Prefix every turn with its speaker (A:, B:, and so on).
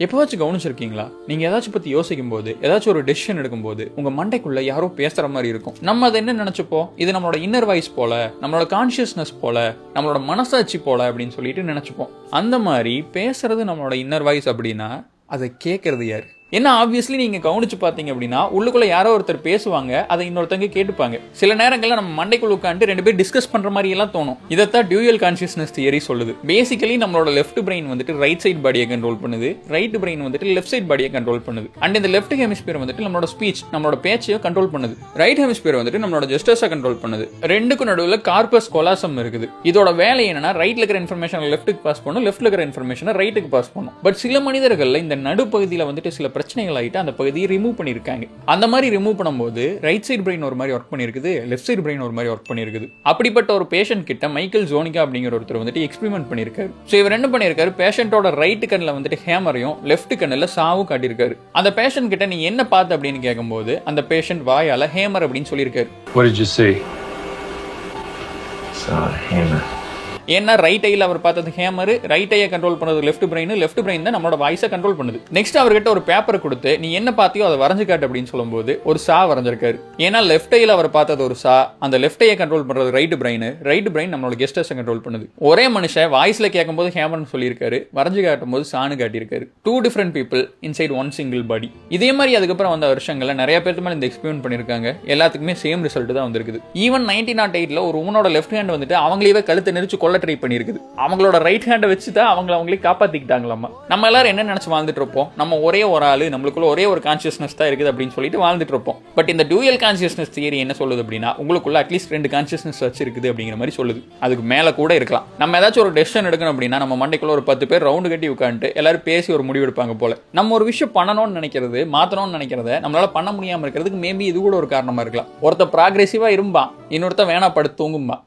A: எப்போவாச்சும் கவனிச்சிருக்கீங்களா? நீங்க ஏதாச்சும் பத்தி யோசிக்கும் போது, ஏதாச்சும் ஒரு டெசிஷன் எடுக்கும்போது உங்க மண்டைக்குள்ள யாரோ பேசுற மாதிரி இருக்கும். நம்ம அதை என்ன நினைச்சுப்போம்? இது நம்மளோட இன்னர் வாய்ஸ் போல, நம்மளோட கான்சியஸ்னஸ் போல, நம்மளோட மனசாட்சி போல அப்படின்னு சொல்லிட்டு நினைச்சுப்போம். அந்த மாதிரி பேசுறது நம்மளோட இன்னர் வாய்ஸ் அப்படின்னா அதை கேட்கறது யாரு? என்ன ஆப்வியஸ்லி நீங்க கவனிச்சு பாத்தீங்க அப்படின்னா உள்ளுக்குள்ள யாரோ ஒருத்தர் பேசுவாங்க, அதை இன்னொருத்தங்க கேட்டுப்பாங்க. சில நேரங்கள்ல நம்ம மண்டைக்குள்ள உட்காந்து ரெண்டு பேர் டிஸ்கஸ் பண்ற மாதிரி எல்லாம் தோணும். இதைத்தான் டியூயல் கான்சியஸ்னஸ் தியரி சொல்லுது. பேசிக்கலி நம்மளோட லெஃப்ட் பிரெயின் வந்துட்டு ரைட் சைட் பாடியை கண்ட்ரோல் பண்ணுது, ரைட் பிரெயின் வந்துட்டு லெஃப்ட் சைட் பாடியை கண்ட்ரோல் பண்ணுது. அண்ட் இந்த லெஃப்ட் ஹெமிஸ்பியர் வந்துட்டு நம்மளோட ஸ்பீச், நம்மளோட பேச்சையும் கண்ட்ரோல் பண்ணுது. ரைட் ஹெமிஸ்பியர் வந்துட்டு நம்மளோட ஜெஸ்டர்ஸை கண்ட்ரோல் பண்ணுது. ரெண்டுக்கும் நடுவில் கார்பஸ் கொலாசம் இருக்குது. இதோட வேலை என்னன்னா ரைட்ல இருக்கிற இன்ஃபர்மேஷன் லெஃப்ட்டுக்கு பாஸ் பண்ணும், லெஃப்ட்ல இருக்கிற இன்ஃபர்மேஷன் ரைட்டுக்கு பாஸ் பண்ணும். பட் சில மனிதர்கள் இந்த நடுப்பகுதியில் வந்துட்டு சில பிரச்சனைகள் ஆகிட்டு அந்த பகுதியை ரிமூவ் பண்ணிருக்காங்க. அந்த மாதிரி ரிமூவ் பண்ணும்போது ரைட் சைடு பிரெயின் ஒரு மாதிரி ஒர்க் பண்ணிருக்குது, லெஃப்ட் சைடு பிரெயின் ஒரு மாதிரி ஒர்க் பண்ணிருக்குது. அப்படிப்பட்ட ஒரு பேஷண்ட் கிட்ட மைக்கேல் ஜோனிகா அப்படிங்கிற ஒருத்தர் வந்துட்டு எக்ஸ்பெரிமெண்ட் பண்ணிருக்காரு. சோ இவர் என்ன பண்ணிருக்காரு, பேஷண்டோட ரைட் கண்ணில் வந்துட்டு ஹேமரையும் லெஃப்ட் கண்ணில் சாவும் காட்டியிருக்காரு. அந்த பேஷண்ட் கிட்ட நீ என்ன பார்த்த அப்படின்னு கேட்கும்போது அந்த பேஷண்ட் வாயால ஹேமர் அப்படின்னு சொல்லியிருக்காரு.
B: What did you see? Saw a hammer.
A: ஏன்னா ரைட் ஐயில் அவர் பார்த்தது ஹேமர், ரைட் ஐயை கண்ட்ரோல் பண்ணது லெஃப்ட் பிரெயின், லெஃப்ட் பிரெயின் தான் நம்மளோட வாய்ஸை கண்ட்ரோல் பண்ணுது. நெக்ஸ்ட் அவர்கிட்ட ஒரு பேப்பர் கொடுத்து நீ என்ன பார்த்தியோ அதை வரைஞ்சு காட்டு அப்படின்னு சொல்லும்போது ஒரு சா வரைஞ்சிருக்காரு. ஏன்னா லெஃப்ட் ஐயில் அவர் பார்த்தது ஒரு சா, அந்த லெஃப்ட் ஐயை கண்ட்ரோல் பண்றது ரைட் பிரெயின் நம்மளோட கெஸ்டர்ஸை கண்ட்ரோல் பண்ணுது. ஒரே மனுஷன் வாய்ஸ்ல கேட்கும்போது ஹேமர்னு சொல்லியிருக்காரு, வரைஞ்சு காட்டும் போது சானு காட்டியிருக்காரு. Two different people inside one single body. இதே மாதிரி அதுக்கப்புறம் வந்த வருஷங்கள்ல நிறைய பேருக்கு மேலே இந்த எக்ஸ்பெரிமெண்ட் பண்ணியிருக்காங்க. எல்லாத்துக்குமே சேம் ரிசல்ட் தான் வந்திருக்குது. ஈவன் 1908 ஒரு உமனோட லெஃப்ட் ஹேண்ட் வந்துட்டு அவங்களே கழுத்தை நெரிச்சு கொல்ல ட்ரை பண்ணியிருக்குது. அவங்களோட ரைட் ஹேண்டை வச்சு தான் அவங்களே காப்பாத்திக்கிட்டாங்களாமா. நம்ம எல்லாரும் என்ன நினைச்சு வாழ்ந்துட்டு இருப்போம், நம்ம ஒரே ஒரு ஆளு, நம்மளுக்குள்ள ஒரே ஒரு கான்சியஸ்னஸ் தான் இருக்குது அப்படின்னு சொல்லிட்டு வாழ்ந்துட்டு இருப்போம். பட் இந்த டியூயல் கான்சியஸ்னஸ் தியரி என்ன சொல்லுது அப்படின்னா உங்களுக்குள்ள அட்லீஸ்ட் 2 கான்சியஸ்னஸ் வச்சிருக்குது அப்படிங்கிற மாதிரி சொல்லுது. அதுக்கு மேல கூட இருக்கலாம். நம்ம ஏதாச்சும் ஒரு டெசிஷன் எடுக்கணும் அப்படின்னா நம்ம மண்டைக்குள்ள ஒரு 10 பேர் ரவுண்டு கட்டி உட்காந்துட்டு எல்லாரும் பேசி ஒரு முடிவு எடுப்பாங்க போல. நம்ம ஒரு விஷயம் பண்ணணும்னு நினைக்கிறது, மாத்தணும்னு நினைக்கிறத நம்மளால பண்ண முடியாம இருக்கிறதுக்கு மேபி இது கூட ஒரு காரணமா இருக்கலாம். ஒருத்த ப்ராக்ரெசிவா இருப்பான், இன்னொருத்த வேணா படுத்து தூங்கும்பா.